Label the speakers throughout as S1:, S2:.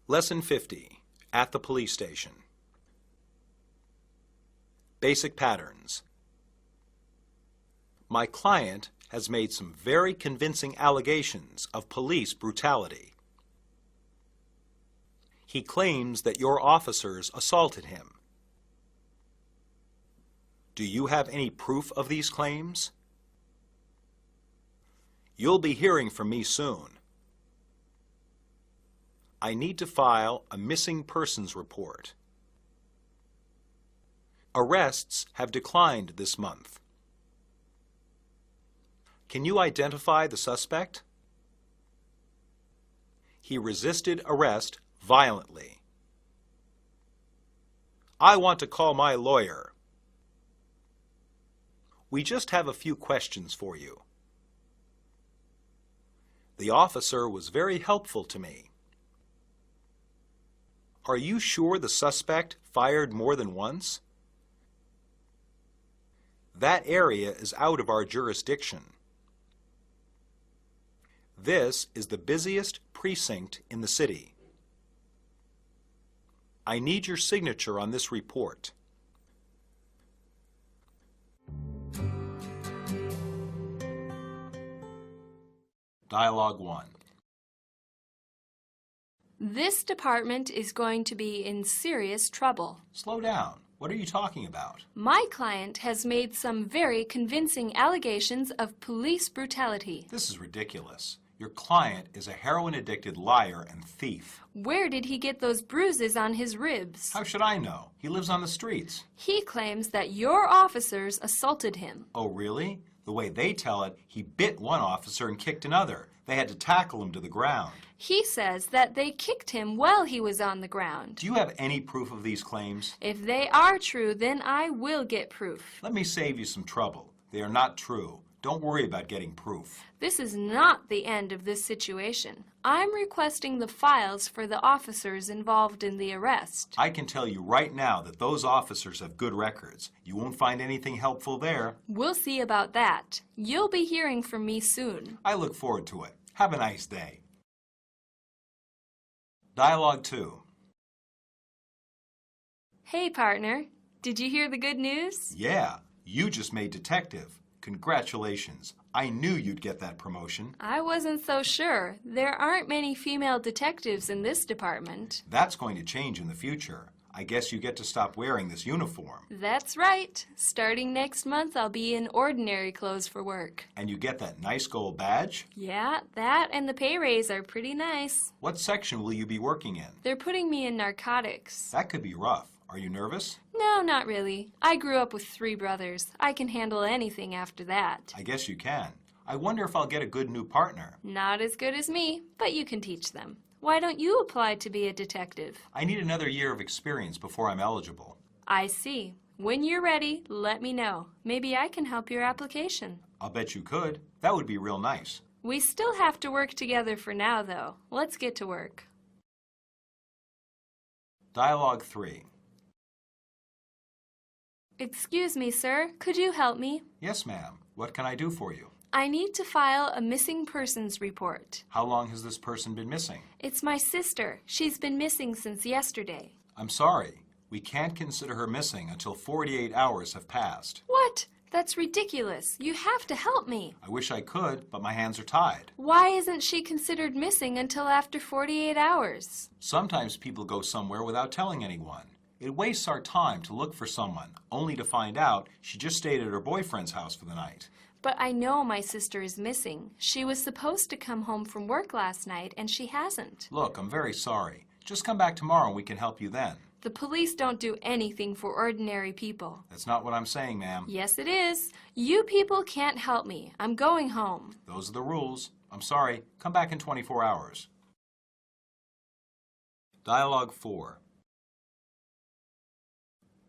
S1: Lesson 50, at the police station. Basic patterns. My client has made some very convincing allegations of police brutality. He claims that your officers assaulted him. Do you have any proof of these claims? You'll be hearing from me soon. I need to file a missing persons report. Arrests have declined this month. Can you identify the suspect? He resisted arrest violently. I want to call my lawyer. We just have a few questions for you. The officer was very helpful to me. Are you sure the suspect fired more than once? That area is out of our jurisdiction. This is the busiest precinct in the city. I need your signature on this report. Dialogue 1.
S2: This department is going to be in serious trouble.
S1: Slow down. What are you talking about?
S2: My client has made some very convincing allegations of police brutality.
S1: This is ridiculous. Your client is a heroin-addicted liar and thief.
S2: Where did he get those bruises on his ribs?
S1: How should I know? He lives on the streets.
S2: He claims that your officers assaulted him.
S1: Oh, really? The way they tell it, he bit one officer and kicked another. They had to tackle him to the ground.
S2: He says that they kicked him while he was on the ground.
S1: Do you have any proof of these claims?
S2: If they are true, then I will get proof.
S1: Let me save you some trouble. They are not true. Don't worry about getting proof.
S2: This is not the end of this situation. I'm requesting the files for the officers involved in the arrest.
S1: I can tell you right now that those officers have good records. You won't find anything helpful there.
S2: We'll see about that. You'll be hearing from me soon.
S1: I look forward to it. Have a nice day. Dialogue 2.
S2: Hey, partner. Did you hear the good news?
S1: Yeah, you just made detective. Congratulations. I knew you'd get that promotion.
S2: I wasn't so sure. There aren't many female detectives in this department.
S1: That's going to change in the future. I guess you get to stop wearing this uniform.
S2: That's right. Starting next month, I'll be in ordinary clothes for work.
S1: And you get that nice gold badge?
S2: Yeah, that and the pay raise are pretty nice.
S1: What section will you be working in?
S2: They're putting me in narcotics.
S1: That could be rough. Are you nervous?
S2: No, not really. I grew up with 3 brothers. I can handle anything after that.
S1: I guess you can. I wonder if I'll get a good new partner.
S2: Not as good as me, but you can teach them. Why don't you apply to be a detective?
S1: I need another year of experience before I'm eligible.
S2: I see. When you're ready, let me know. Maybe I can help your application.
S1: I'll bet you could. That would be real nice.
S2: We still have to work together for now, though. Let's get to work.
S1: Dialogue 3.
S2: Excuse me, sir. Could you help me?
S1: Yes, ma'am. What can I do for you?
S2: I need to file a missing persons report.
S1: How long has this person been missing?
S2: It's my sister. She's been missing since yesterday.
S1: I'm sorry. We can't consider her missing until 48 hours have passed.
S2: What? That's ridiculous. You have to help me.
S1: I wish I could, but my hands are tied.
S2: Why isn't she considered missing until after 48 hours?
S1: Sometimes people go somewhere without telling anyone. It wastes our time to look for someone, only to find out she just stayed at her boyfriend's house for the night.
S2: But I know my sister is missing. She was supposed to come home from work last night, and she hasn't.
S1: Look, I'm very sorry. Just come back tomorrow and we can help you then.
S2: The police don't do anything for ordinary people.
S1: That's not what I'm saying, ma'am.
S2: Yes, it is. You people can't help me. I'm going home.
S1: Those are the rules. I'm sorry. Come back in 24 hours. Dialogue 4.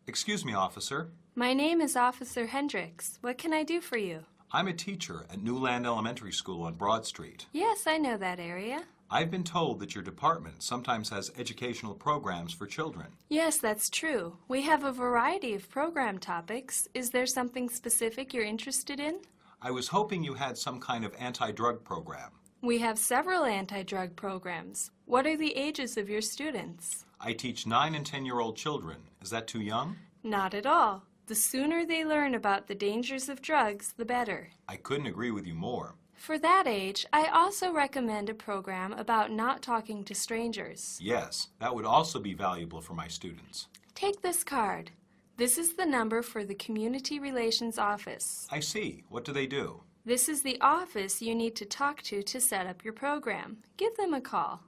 S1: Excuse me, officer.
S2: My name is Officer Hendricks. What can I do for you?
S1: I'm a teacher at Newland Elementary School on Broad Street.
S2: Yes, I know that area.
S1: I've been told that your department sometimes has educational programs for children.
S2: Yes, that's true. We have a variety of program topics. Is there something specific you're interested in?
S1: I was hoping you had some kind of anti-drug program.
S2: We have several anti-drug programs. What are the ages of your students?
S1: I teach 9 and 10-year-old children. Is that too young?
S2: Not at all. The sooner they learn about the dangers of drugs, the better.
S1: I couldn't agree with you more.
S2: For that age, I also recommend a program about not talking to strangers.
S1: Yes, that would also be valuable for my students.
S2: Take this card. This is the number for the Community Relations Office.
S1: I see. What do they do?
S2: This is the office you need to talk to set up your program. Give them a call.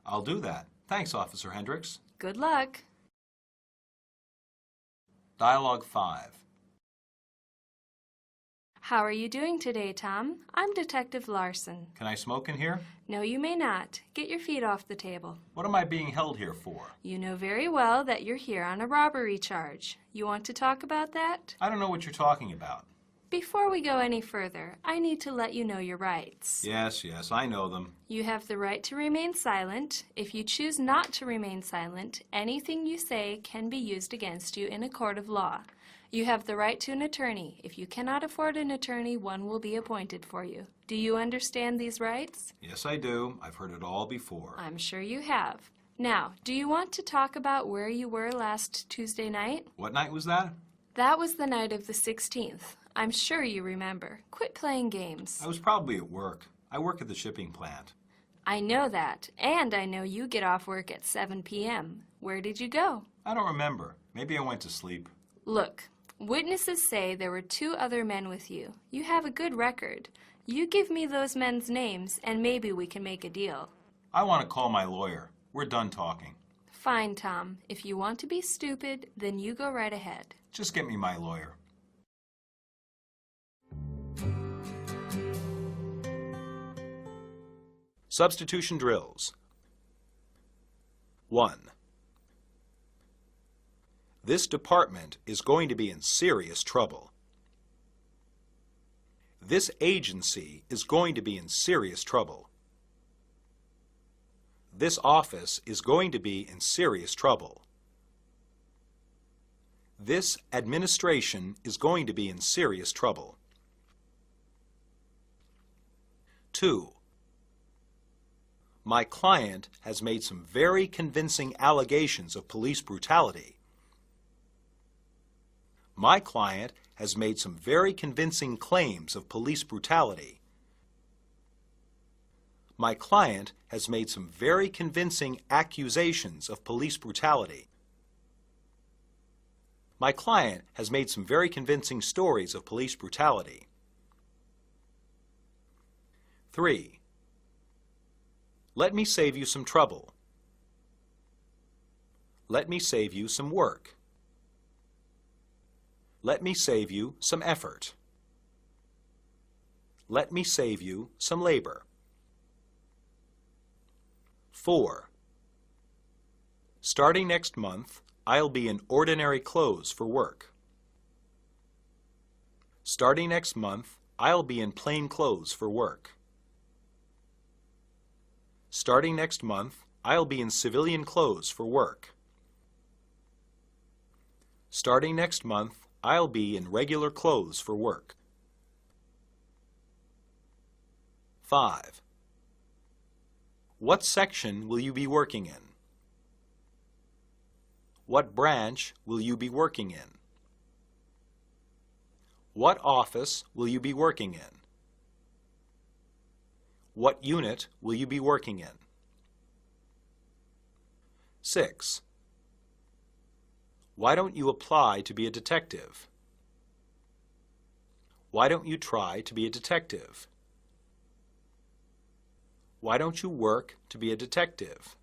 S1: I'll do that. Thanks, Officer Hendricks.
S2: Good luck.
S1: Dialogue 5.
S2: How are you doing today, Tom? I'm Detective Larson.
S1: Can I smoke in here?
S2: No, you may not. Get your feet off the table.
S1: What am I being held here for?
S2: You know very well that you're here on a robbery charge. You want to talk about that?
S1: I don't know what you're talking about.
S2: Before we go any further, I need to let you know your rights.
S1: Yes, I know them.
S2: You have the right to remain silent. If you choose not to remain silent, anything you say can be used against you in a court of law. You have the right to an attorney. If you cannot afford an attorney, one will be appointed for you. Do you understand these rights?
S1: Yes, I do. I've heard it all before.
S2: I'm sure you have. Now, do you want to talk about where you were last Tuesday night?
S1: What night was that?
S2: That was the night of the 16th. I'm sure you remember. Quit playing games.
S1: I was probably at work. I work at the shipping plant.
S2: I know that, and I know you get off work at 7 p.m. Where did you go?
S1: I don't remember. Maybe I went to sleep.
S2: Look, witnesses say there were 2 other men with you. You have a good record. You give me those men's names, and maybe we can make a deal.
S1: I want to call my lawyer. We're done talking.
S2: Fine, Tom. If you want to be stupid, then you go right ahead.
S1: Just get me my lawyer. Substitution drills. 1. This department is going to be in serious trouble. This agency is going to be in serious trouble. This office is going to be in serious trouble. This administration is going to be in serious trouble. 2. My client has made some very convincing allegations of police brutality. My client has made some very convincing claims of police brutality. My client has made some very convincing accusations of police brutality. My client has made some very convincing stories of police brutality. 3. Let me save you some trouble. Let me save you some work. Let me save you some effort. Let me save you some labor. 4. Starting next month, I'll be in ordinary clothes for work. Starting next month, I'll be in plain clothes for work. Starting next month, I'll be in civilian clothes for work. Starting next month, I'll be in regular clothes for work. 5. What section will you be working in? What branch will you be working in? What office will you be working in? What unit will you be working in? 6. Why don't you apply to be a detective? Why don't you try to be a detective? Why don't you work to be a detective?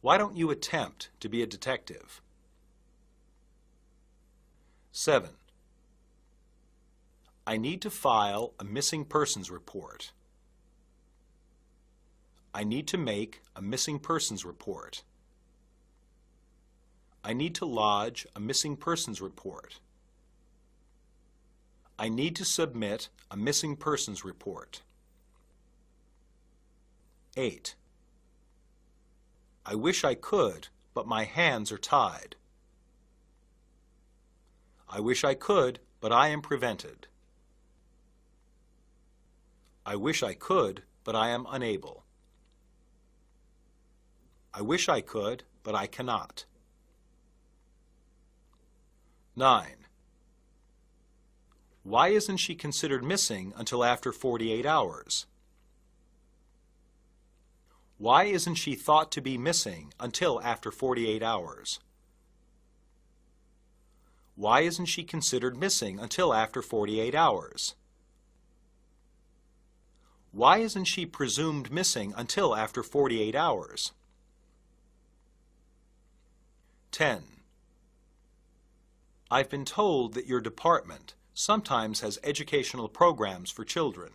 S1: Why don't you attempt to be a detective? 7. I need to file a missing persons report. I need to make a missing persons report. I need to lodge a missing persons report. I need to submit a missing persons report. 8. I wish I could, but my hands are tied. I wish I could, but I am prevented. I wish I could, but I am unable. I wish I could, but I cannot. 9. Why isn't she considered missing until after 48 hours? Why isn't she thought to be missing until after 48 hours? Why isn't she considered missing until after 48 hours? Why isn't she presumed missing until after 48 hours? 10. I've been told that your department sometimes has educational programs for children.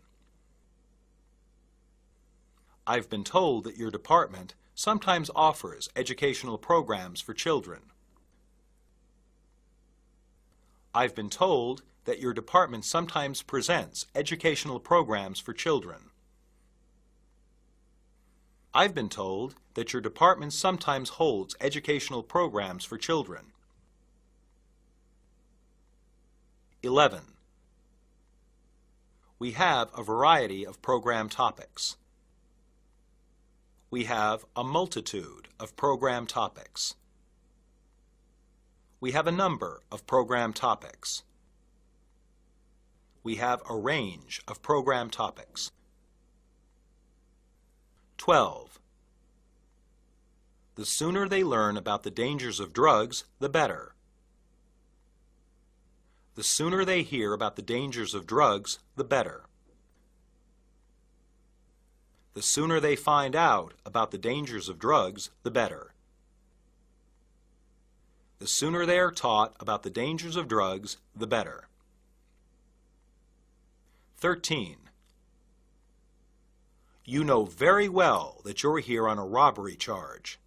S1: I've been told that your department sometimes offers educational programs for children. I've been told that your department sometimes presents educational programs for children. I've been told that your department sometimes holds educational programs for children. 11. We have a variety of program topics. We have a multitude of program topics. We have a number of program topics. We have a range of program topics. 12. The sooner they learn about the dangers of drugs, the better. The sooner they hear about the dangers of drugs, the better. The sooner they find out about the dangers of drugs, the better. The sooner they are taught about the dangers of drugs, the better. 13. You know very well that you're here on a robbery charge.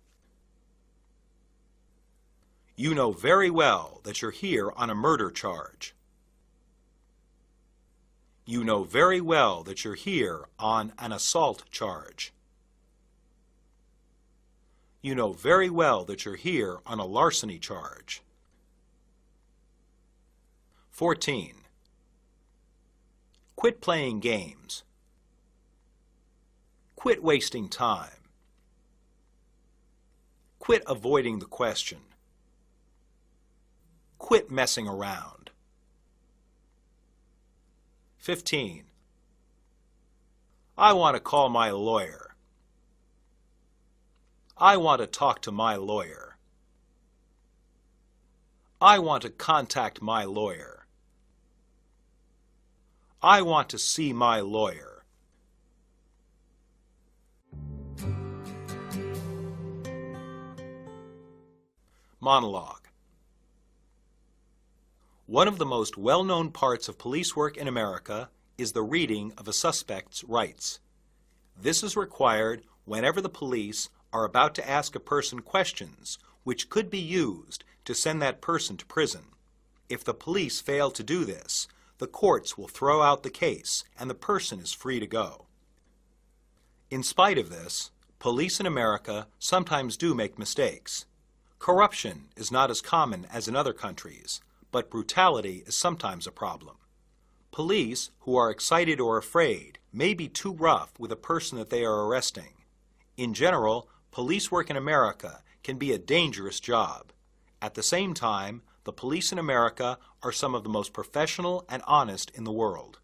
S1: You know very well that you're here on a murder charge. You know very well that you're here on an assault charge. You know very well that you're here on a larceny charge. 14. Quit playing games. Quit wasting time. Quit avoiding the question. Quit messing around. 15. I want to call my lawyer. I want to talk to my lawyer. I want to contact my lawyer. I want to see my lawyer. Monologue. One of the most well-known parts of police work in America is the reading of a suspect's rights. This is required whenever the police are about to ask a person questions which could be used to send that person to prison. If the police fail to do this, the courts will throw out the case and the person is free to go. In spite of this, police in America sometimes do make mistakes. Corruption is not as common as in other countries, but brutality is sometimes a problem. Police who are excited or afraid may be too rough with a person that they are arresting. In general, police work in America can be a dangerous job. At the same time, the police in America are some of the most professional and honest in the world.